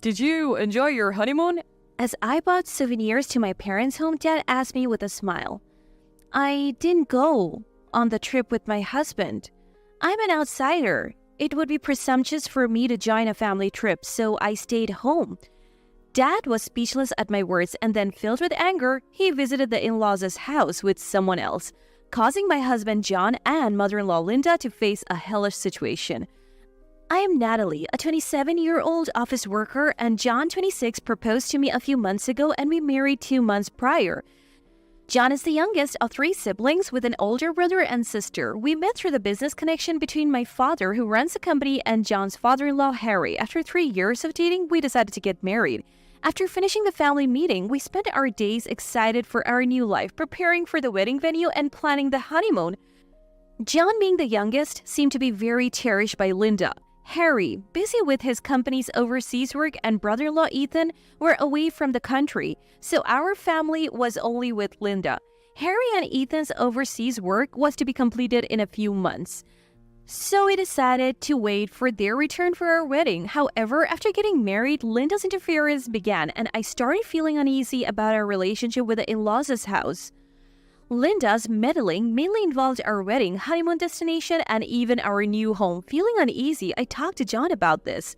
Did you enjoy your honeymoon? As I bought souvenirs to my parents' home, Dad asked me with a smile. I didn't go on the trip with my husband. I'm an outsider. It would be presumptuous for me to join a family trip, so I stayed home. Dad was speechless at my words, and then filled with anger, he visited the in-laws' house with someone else, causing my husband John and mother-in-law Linda to face a hellish situation. I am Natalie, a 27-year-old office worker, and John, 26, proposed to me a few months ago, and we married 2 months prior. John is the youngest of 3 siblings with an older brother and sister. We met through the business connection between my father, who runs a company, and John's father-in-law, Harry. After 3 years of dating, we decided to get married. After finishing the family meeting, we spent our days excited for our new life, preparing for the wedding venue and planning the honeymoon. John, being the youngest, seemed to be very cherished by Linda. Harry, busy with his company's overseas work, and brother-in-law Ethan were away from the country, so our family was only with Linda. Harry and Ethan's overseas work was to be completed in a few months, so we decided to wait for their return for our wedding. However, after getting married, Linda's interference began, and I started feeling uneasy about our relationship with the in-laws' house. Linda's meddling mainly involved our wedding, honeymoon destination, and even our new home. Feeling uneasy, I talked to John about this.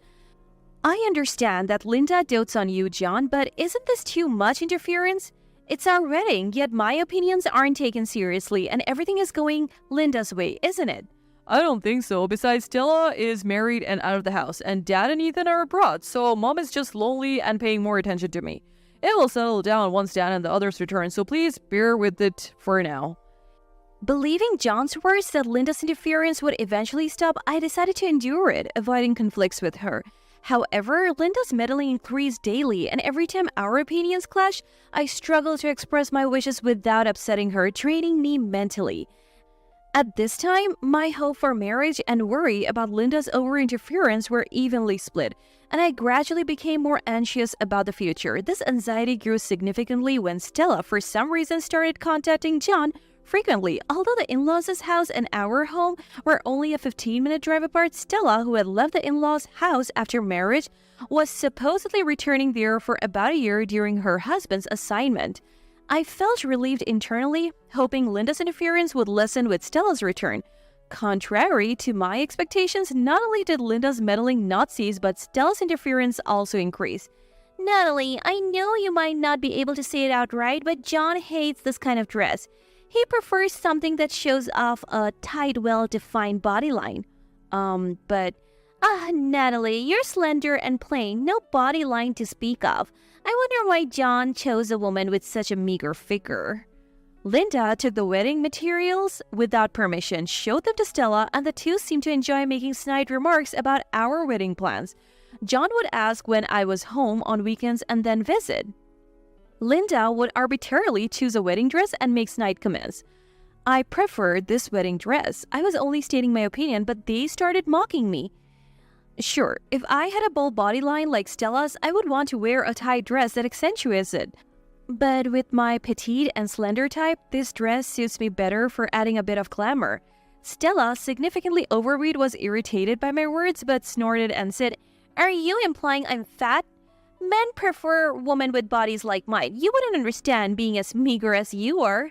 I understand that Linda dotes on you, John, but isn't this too much interference? It's our wedding, yet my opinions aren't taken seriously, and everything is going Linda's way, isn't it? I don't think so. Besides, Stella is married and out of the house, and Dad and Ethan are abroad, so Mom is just lonely and paying more attention to me. It will settle down once Dad and the others return, so please bear with it for now. Believing John's words that Linda's interference would eventually stop, I decided to endure it, avoiding conflicts with her. However, Linda's meddling increased daily, and every time our opinions clashed, I struggled to express my wishes without upsetting her, draining me mentally. At this time, my hope for marriage and worry about Linda's over-interference were evenly split, and I gradually became more anxious about the future. This anxiety grew significantly when Stella, for some reason, started contacting John frequently. Although the in-laws' house and our home were only a 15-minute drive apart, Stella, who had left the in-laws' house after marriage, was supposedly returning there for about a year during her husband's assignment. I felt relieved internally, hoping Linda's interference would lessen with Stella's return. Contrary to my expectations, not only did Linda's meddling not cease, but Stella's interference also increased. Natalie, I know you might not be able to say it outright, but John hates this kind of dress. He prefers something that shows off a tight, well-defined body line. Natalie, you're slender and plain, no body line to speak of. I wonder why John chose a woman with such a meager figure. Linda took the wedding materials without permission, showed them to Stella, and the two seemed to enjoy making snide remarks about our wedding plans. John would ask when I was home on weekends and then visit. Linda would arbitrarily choose a wedding dress and make snide comments. I preferred this wedding dress. I was only stating my opinion, but they started mocking me. Sure, if I had a bold body line like Stella's, I would want to wear a tight dress that accentuates it. But with my petite and slender type, this dress suits me better for adding a bit of glamour. Stella, significantly overweight, was irritated by my words but snorted and said, "Are you implying I'm fat? Men prefer women with bodies like mine. You wouldn't understand being as meager as you are."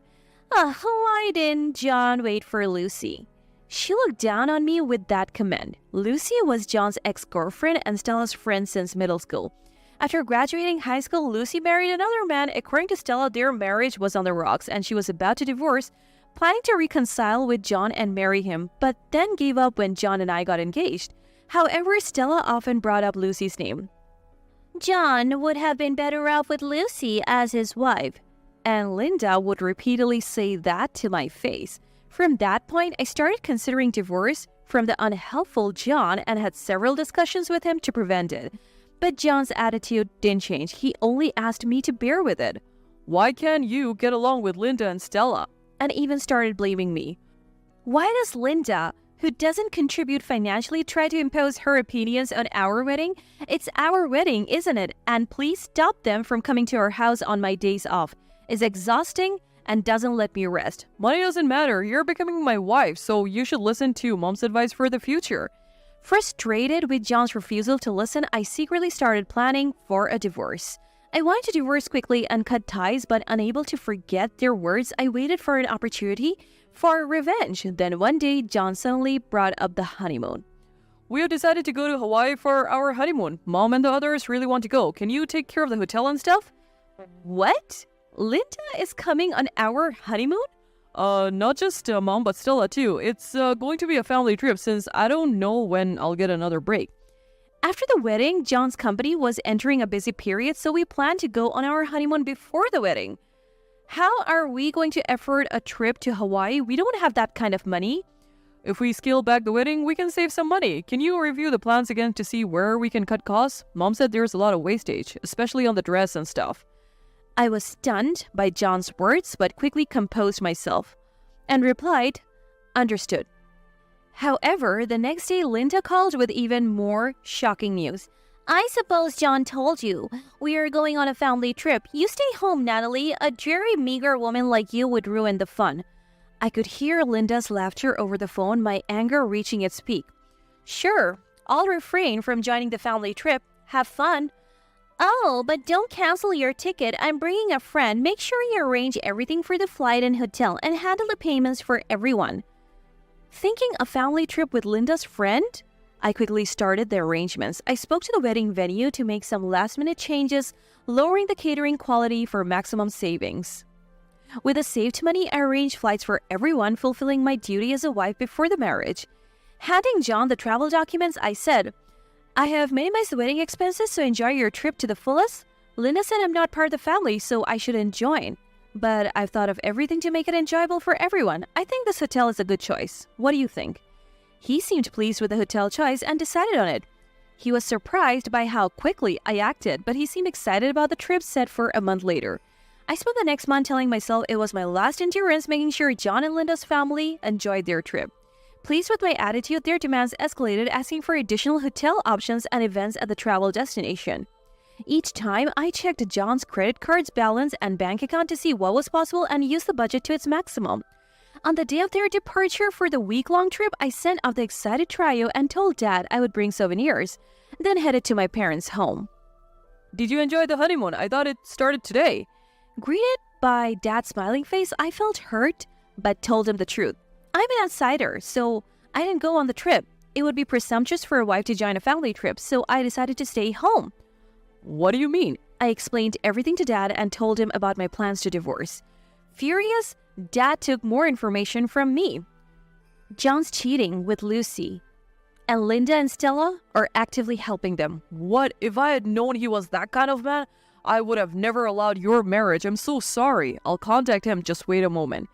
Why didn't John wait for Lucy? She looked down on me with that comment. Lucy was John's ex-girlfriend and Stella's friend since middle school. After graduating high school, Lucy married another man. According to Stella, their marriage was on the rocks and she was about to divorce, planning to reconcile with John and marry him, but then gave up when John and I got engaged. However, Stella often brought up Lucy's name. John would have been better off with Lucy as his wife. And Linda would repeatedly say that to my face. From that point, I started considering divorce from the unhelpful John and had several discussions with him to prevent it. But John's attitude didn't change. He only asked me to bear with it. Why can't you get along with Linda and Stella? And even started blaming me. Why does Linda, who doesn't contribute financially, try to impose her opinions on our wedding? It's our wedding, isn't it? And please stop them from coming to our house on my days off. It's exhausting and doesn't let me rest. Money doesn't matter. You're becoming my wife, so you should listen to Mom's advice for the future. Frustrated with John's refusal to listen, I secretly started planning for a divorce. I wanted to divorce quickly and cut ties, but unable to forget their words, I waited for an opportunity for revenge. Then one day, John suddenly brought up the honeymoon. We have decided to go to Hawaii for our honeymoon. Mom and the others really want to go. Can you take care of the hotel and stuff? What? Linda is coming on our honeymoon? Not just Mom, but Stella too. It's going to be a family trip since I don't know when I'll get another break. After the wedding, John's company was entering a busy period, so we planned to go on our honeymoon before the wedding. How are we going to afford a trip to Hawaii? We don't have that kind of money. If we scale back the wedding, we can save some money. Can you review the plans again to see where we can cut costs? Mom said there's a lot of wastage, especially on the dress and stuff. I was stunned by John's words, but quickly composed myself and replied, "Understood." However, the next day, Linda called with even more shocking news. "I suppose John told you. We are going on a family trip. You stay home, Natalie. A dreary, meager woman like you would ruin the fun." I could hear Linda's laughter over the phone, my anger reaching its peak. "Sure, I'll refrain from joining the family trip. Have fun." "Oh, but don't cancel your ticket. I'm bringing a friend. Make sure you arrange everything for the flight and hotel and handle the payments for everyone." Thinking a family trip with Linda's friend? I quickly started the arrangements. I spoke to the wedding venue to make some last-minute changes, lowering the catering quality for maximum savings. With the saved money, I arranged flights for everyone, fulfilling my duty as a wife before the marriage. Handing John the travel documents, I said, "I have minimized the wedding expenses, so enjoy your trip to the fullest. Linda said I'm not part of the family, so I shouldn't join. But I've thought of everything to make it enjoyable for everyone. I think this hotel is a good choice. What do you think?" He seemed pleased with the hotel choice and decided on it. He was surprised by how quickly I acted, but he seemed excited about the trip set for a month later. I spent the next month telling myself it was my last endurance, making sure John and Linda's family enjoyed their trip. Pleased with my attitude, their demands escalated, asking for additional hotel options and events at the travel destination. Each time, I checked John's credit card's balance and bank account to see what was possible and used the budget to its maximum. On the day of their departure for the week-long trip, I sent out the excited trio and told Dad I would bring souvenirs, then headed to my parents' home. Did you enjoy the honeymoon? I thought it started today. Greeted by Dad's smiling face, I felt hurt, but told him the truth. I'm an outsider, so I didn't go on the trip. It would be presumptuous for a wife to join a family trip, so I decided to stay home. What do you mean? I explained everything to Dad and told him about my plans to divorce. Furious, Dad took more information from me. John's cheating with Lucy, and Linda and Stella are actively helping them. What? If I had known he was that kind of man, I would have never allowed your marriage. I'm so sorry. I'll contact him. Just wait a moment.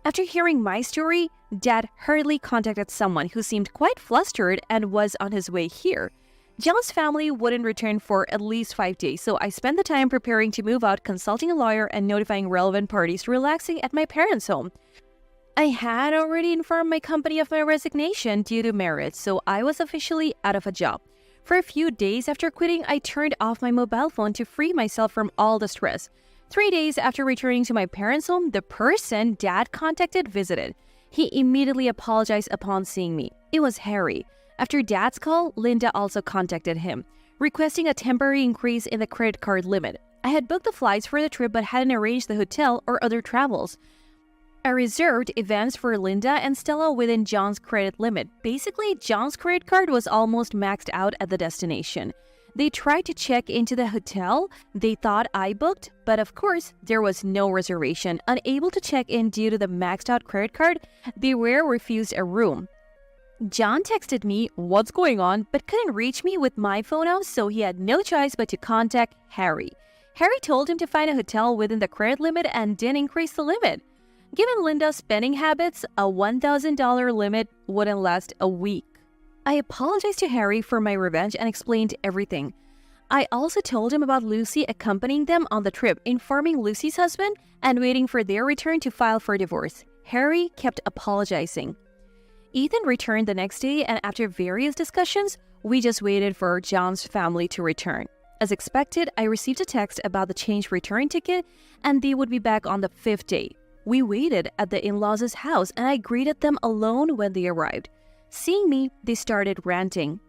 After hearing my story, Dad hurriedly contacted someone who seemed quite flustered and was on his way here. John's family wouldn't return for at least 5 days, so I spent the time preparing to move out, consulting a lawyer, and notifying relevant parties, relaxing at my parents' home. I had already informed my company of my resignation due to marriage, so I was officially out of a job. For a few days after quitting, I turned off my mobile phone to free myself from all the stress. 3 days after returning to my parents' home, the person Dad contacted visited. He immediately apologized upon seeing me. It was Harry. After Dad's call, Linda also contacted him, requesting a temporary increase in the credit card limit. I had booked the flights for the trip but hadn't arranged the hotel or other travels. I reserved events for Linda and Stella within John's credit limit. Basically, John's credit card was almost maxed out at the destination. They tried to check into the hotel they thought I booked, but of course, there was no reservation. Unable to check in due to the maxed out credit card, they were refused a room. John texted me, "What's going on?" but couldn't reach me with my phone out, so he had no choice but to contact Harry. Harry told him to find a hotel within the credit limit and didn't increase the limit. Given Linda's spending habits, a $1,000 limit wouldn't last a week. I apologized to Harry for my revenge and explained everything. I also told him about Lucy accompanying them on the trip, informing Lucy's husband and waiting for their return to file for divorce. Harry kept apologizing. Ethan returned the next day, and after various discussions, we just waited for John's family to return. As expected, I received a text about the changed return ticket, and they would be back on the 5th day. We waited at the in-laws' house, and I greeted them alone when they arrived. Seeing me, they started ranting.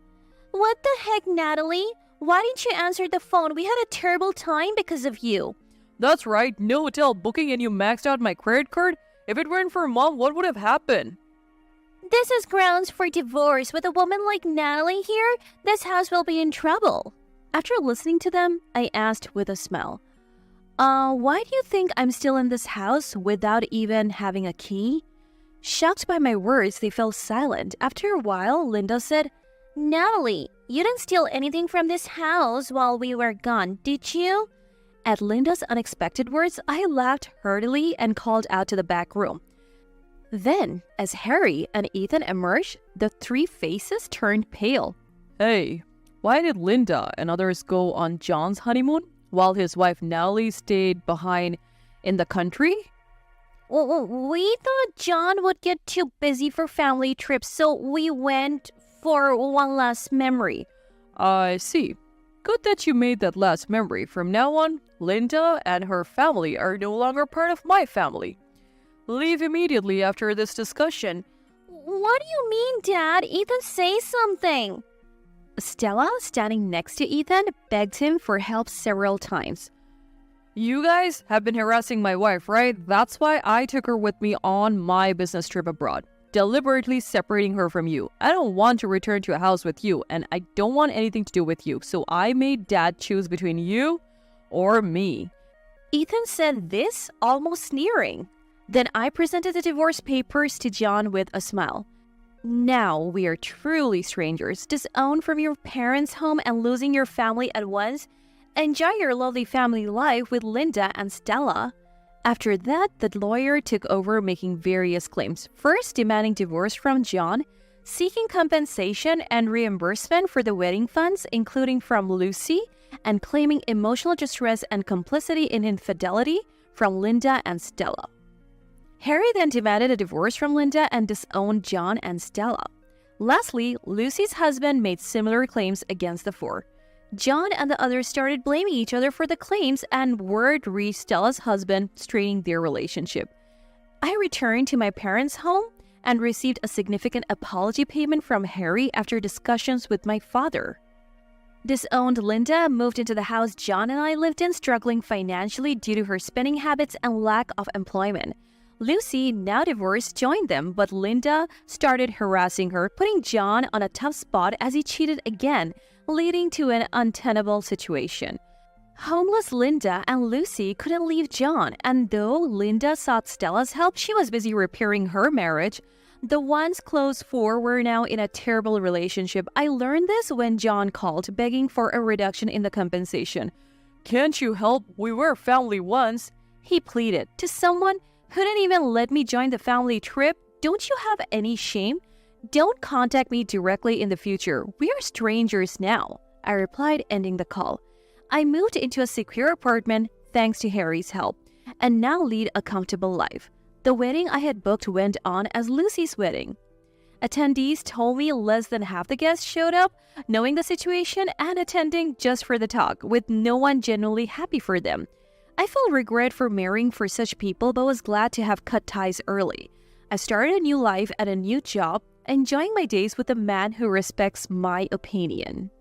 What the heck, Natalie? Why didn't you answer the phone? We had a terrible time because of you. That's right, no hotel booking and you maxed out my credit card? If it weren't for Mom, what would have happened? This is grounds for divorce. With a woman like Natalie here, this house will be in trouble. After listening to them, I asked with a smile, why do you think I'm still in this house without even having a key? Shocked by my words, they fell silent. After a while, Linda said, Natalie, you didn't steal anything from this house while we were gone, did you? At Linda's unexpected words, I laughed heartily and called out to the back room. Then, as Harry and Ethan emerged, the three faces turned pale. Hey, why did Linda and others go on John's honeymoon while his wife Natalie stayed behind in the country? We thought John would get too busy for family trips, so we went for one last memory. I see. Good that you made that last memory. From now on, Linda and her family are no longer part of my family. Leave immediately after this discussion. What do you mean, Dad? Ethan, say something. Stella, standing next to Ethan, begged him for help several times. You guys have been harassing my wife, right? That's why I took her with me on my business trip abroad, deliberately separating her from you. I don't want to return to a house with you, and I don't want anything to do with you, so I made Dad choose between you or me. Ethan said this, almost sneering. Then I presented the divorce papers to John with a smile. Now we are truly strangers, disowned from your parents' home and losing your family at once. Enjoy your lovely family life with Linda and Stella. After that, the lawyer took over, making various claims. First, demanding divorce from John, seeking compensation and reimbursement for the wedding funds, including from Lucy, and claiming emotional distress and complicity in infidelity from Linda and Stella. Harry then demanded a divorce from Linda and disowned John and Stella. Lastly, Lucy's husband made similar claims against the four. John and the others started blaming each other for the claims, and word reached Stella's husband, straining their relationship. I returned to my parents' home and received a significant apology payment from Harry after discussions with my father. Disowned Linda moved into the house John and I lived in, struggling financially due to her spending habits and lack of employment. Lucy, now divorced, joined them, but Linda started harassing her, putting John on a tough spot as he cheated again, leading to an untenable situation. Homeless Linda and Lucy couldn't leave John, and though Linda sought Stella's help, she was busy repairing her marriage. The once close four were now in a terrible relationship. I learned this when John called, begging for a reduction in the compensation. Can't you help? We were family once, he pleaded. To someone who didn't even let me join the family trip? Don't you have any shame? Don't contact me directly in the future. We are strangers now, I replied, ending the call. I moved into a secure apartment thanks to Harry's help, and now lead a comfortable life. The wedding I had booked went on as Lucy's wedding. Attendees told me less than half the guests showed up, knowing the situation and attending just for the talk, with no one genuinely happy for them. I felt regret for marrying for such people, but was glad to have cut ties early. I started a new life at a new job, enjoying my days with a man who respects my opinion.